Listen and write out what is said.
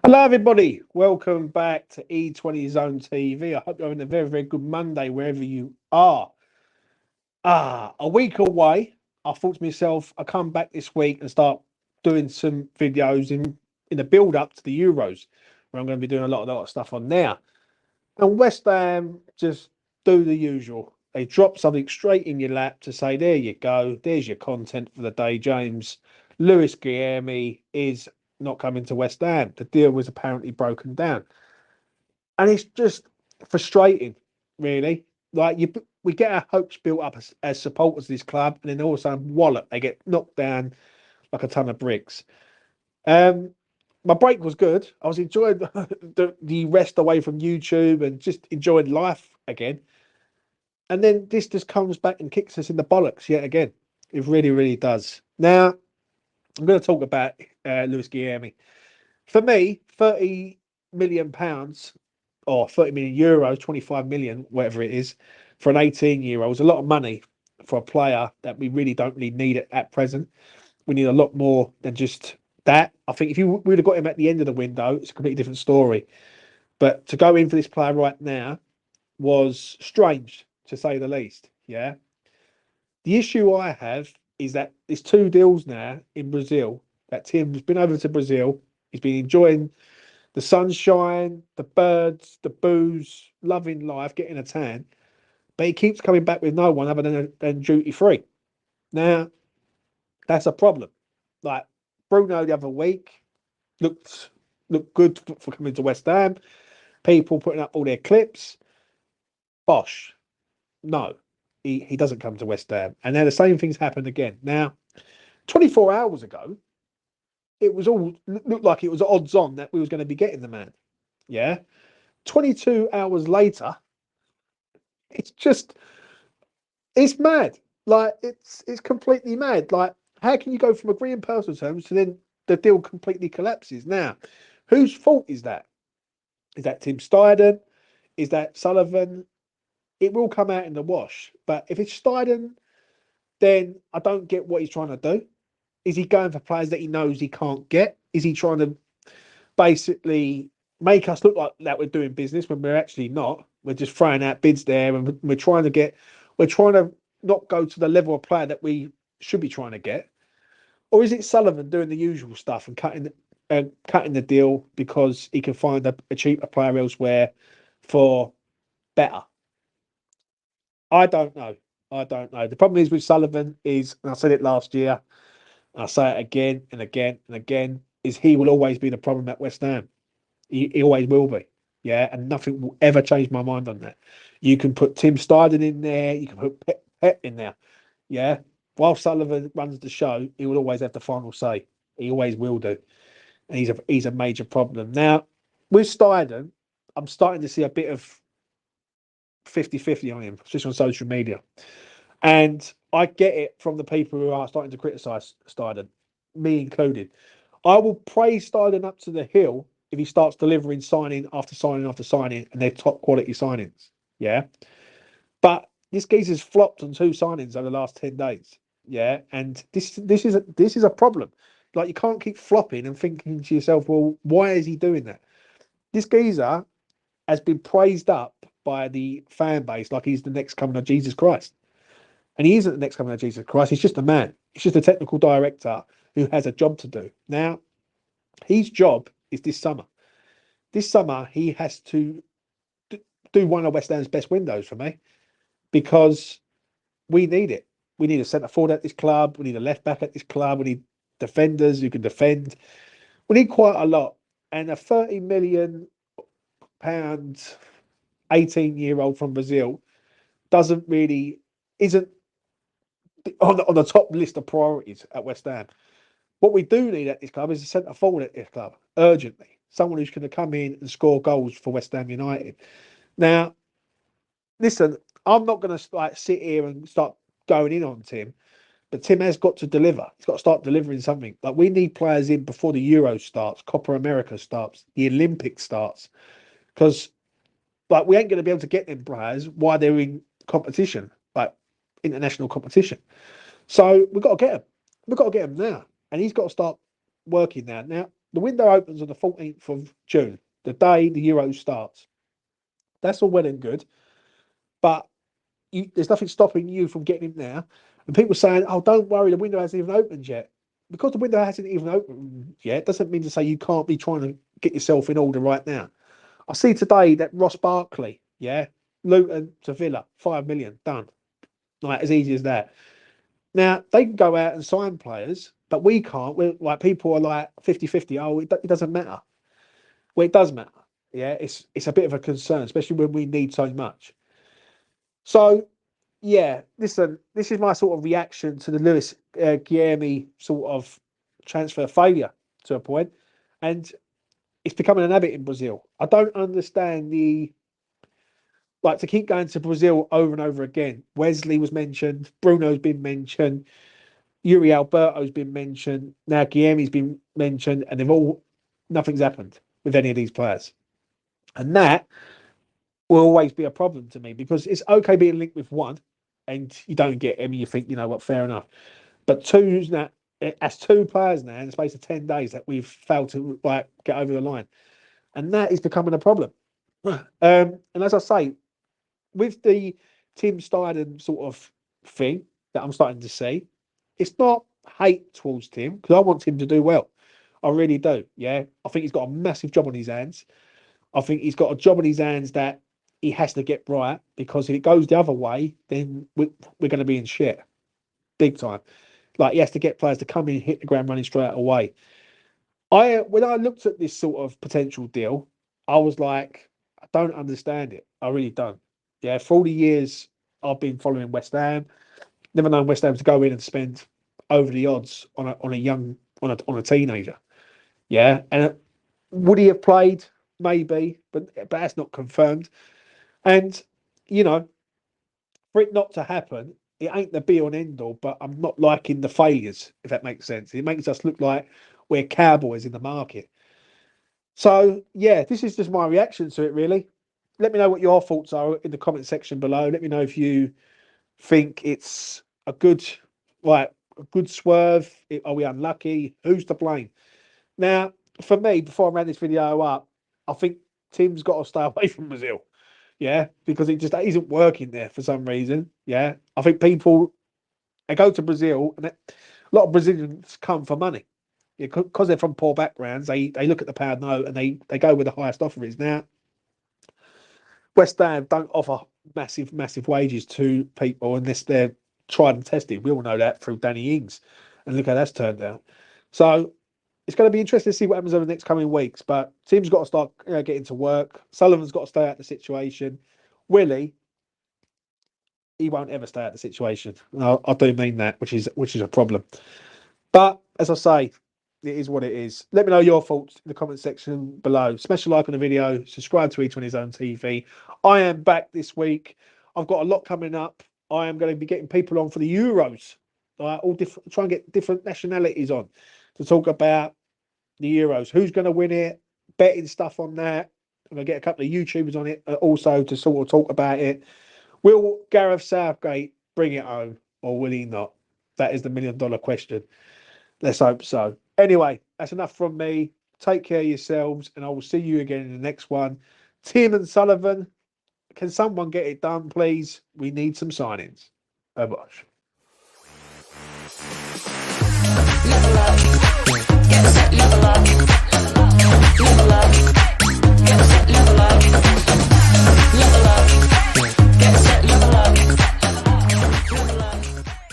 Hello, everybody. Welcome back to E20 Zone TV. I hope you're having a very, very good Monday wherever you are. A week away. I thought to myself, I'll come back this week and start doing some videos in the build up to the Euros, where I'm going to be doing a lot of stuff on there. And West Ham just do the usual. They drop something straight in your lap to say, there you go, there's your content for the day, James. Lewis Guilherme is not coming to West Ham. The deal was apparently broken down. And it's just frustrating, really. We get our hopes built up as supporters of this club, and then all of a sudden, wallop, they get knocked down like a ton of bricks. Um, my break was good. I was enjoying the rest away from YouTube and just enjoying life again. And then this just comes back and kicks us in the bollocks yet again. It really, really does. Now, I'm going to talk about Lewis Guilherme. For me, £30 million or 30 million euros, 25 million, whatever it is, for an 18-year-old is a lot of money for a player that we really don't really need at present. We need a lot more than just that. I think if you would have got him at the end of the window, it's a completely different story. But to go in for this player right now was strange, to say the least. Yeah. The issue I have is that there's two deals now in Brazil that Tim's been over to Brazil. He's been enjoying the sunshine, the birds, the booze, loving life, getting a tan. But he keeps coming back with no one other than duty free. Now, that's a problem. Like Bruno the other week looked looked good for coming to West Ham. People putting up all their clips. Bosh. No, he doesn't come to West Ham. And now the same thing's happened again. Now, 24 hours ago, it was all looked like it was odds on that we was going to be getting the man. Yeah. 22 hours later, it's just it's mad. Like it's completely mad. Like how can you go from agreeing personal terms to then the deal completely collapses? Now, whose fault is that? Is that Tim Steidten? Is that Sullivan? It will come out in the wash. But if it's Steidten, then I don't get what he's trying to do. Is he going for players that he knows he can't get? Is he trying to basically make us look like that we're doing business when we're actually not? We're just throwing out bids there, and we're trying to not go to the level of player that we should be trying to get. Or is it Sullivan doing the usual stuff and cutting the deal because he can find a cheaper player elsewhere for better? I don't know. I don't know. The problem is with Sullivan is, and I said it last year, and I say it again and again and again, is he will always be the problem at West Ham. He always will be. Yeah, and nothing will ever change my mind on that. You can put Tim Steidten in there. You can put Pep in there. Yeah. While Sullivan runs the show, he will always have the final say. He always will do. And he's a major problem. Now, with Steidten, I'm starting to see a bit of 50-50 on him, especially on social media. And I get it from the people who are starting to criticise Steidten, me included. I will praise Steidten up to the hill if he starts delivering signing after signing after signing and they're top quality signings. Yeah. But this geezer's flopped on two signings over the last 10 days. Yeah. And this is a problem. Like you can't keep flopping and thinking to yourself, well, why is he doing that? This geezer has been praised up by the fan base like he's the next coming of Jesus Christ. And he isn't the next coming of Jesus Christ. He's just a man. He's just a technical director who has a job to do. Now, his job is this summer. This summer, he has to do one of West Ham's best windows for me because we need it. We need a centre forward at this club. We need a left back at this club. We need defenders who can defend. We need quite a lot. And a £30 million 18-year-old from Brazil doesn't really isn't on the top list of priorities at West Ham. What we do need at this club is a centre forward at this club urgently. Someone who's going to come in and score goals for West Ham United. Now, listen, I'm not going to like sit here and start going in on Tim, but Tim has got to deliver. He's got to start delivering something. Like we need players in before the Euro starts, Copa America starts, the Olympics starts, because like we ain't going to be able to get them players while they're in competition, like international competition. So we've got to get him. We've got to get him now, and he's got to start working now. Now The window opens on the 14th of June, the day the Euro starts. That's all well and good, but there's nothing stopping you from getting him now. And people saying, "Oh, don't worry, the window hasn't even opened yet." Because the window hasn't even opened yet, doesn't mean to say you can't be trying to get yourself in order right now. I see today that Ross Barkley, yeah, Luton to Villa, 5 million, done. Like, as easy as that. Now, they can go out and sign players, but we can't. We're like, people are like 50-50. Oh, it doesn't matter. Well, it does matter. Yeah, it's a bit of a concern, especially when we need so much. So, yeah, listen, this is my sort of reaction to the Lewis Guilherme sort of transfer failure to a point, and it's becoming an habit in Brazil. I don't understand to keep going to Brazil over and over again. Wesley was mentioned, Bruno's been mentioned, Yuri Alberto's been mentioned, now Guilherme's been mentioned, and nothing's happened with any of these players. And that will always be a problem to me, because it's okay being linked with one and you don't get him, you think, you know what, fair enough. But as two players now in the space of 10 days that we've failed to get over the line. And that is becoming a problem. And as I say, with the Tim Steidten sort of thing that I'm starting to see, it's not hate towards Tim, because I want Tim to do well. I really do. Yeah. I think he's got a massive job on his hands. I think he's got a job on his hands that he has to get right, because if it goes the other way, then we're going to be in shit. Big time. Like, he has to get players to come in, hit the ground running straight away. When I looked at this sort of potential deal, I was like, I don't understand it. I really don't. Yeah, for all the years I've been following West Ham, never known West Ham to go in and spend over the odds on a teenager. Yeah, and would he have played? Maybe, but that's not confirmed. And you know, for it not to happen, it ain't the be all and end all. But I'm not liking the failures, if that makes sense. It makes us look like we're cowboys in the market. So yeah, this is just my reaction to it, really. Let me know what your thoughts are in the comment section below. Let me know if you think it's a good, a good swerve. Are we unlucky? Who's to blame? Now, for me, before I round this video up, I think Tim's got to stay away from Brazil. Yeah, because it just isn't working there for some reason. Yeah, I think people, they go to Brazil, and a lot of Brazilians come for money. Yeah, because they're from poor backgrounds, they look at the pound note and they go where the highest offer is. Now, West Ham don't offer massive wages to people unless they're tried and tested. We all know that through Danny Ings, and look how that's turned out. So it's going to be interesting to see what happens over the next coming weeks. But Tim's got to start getting to work. Sullivan's got to stay out of the situation. Willie, he won't ever stay out of the situation. I do mean that, which is a problem. But as I say, it is what it is. Let me know your thoughts in the comment section below. Smash a like on the video. Subscribe to Each on His Own TV. I am back this week. I've got a lot coming up. I am going to be getting people on for the Euros. All different. Try and get different nationalities on to talk about the Euros. Who's going to win it? Betting stuff on that. I'm going to get a couple of YouTubers on it also to sort of talk about it. Will Gareth Southgate bring it home, or will he not? That is the $1 million question. Let's hope so. Anyway, that's enough from me. Take care of yourselves, and I will see you again in the next one. Tim and Sullivan, can someone get it done, please? We need some signings. Bye-bye. Level up, get set, level up.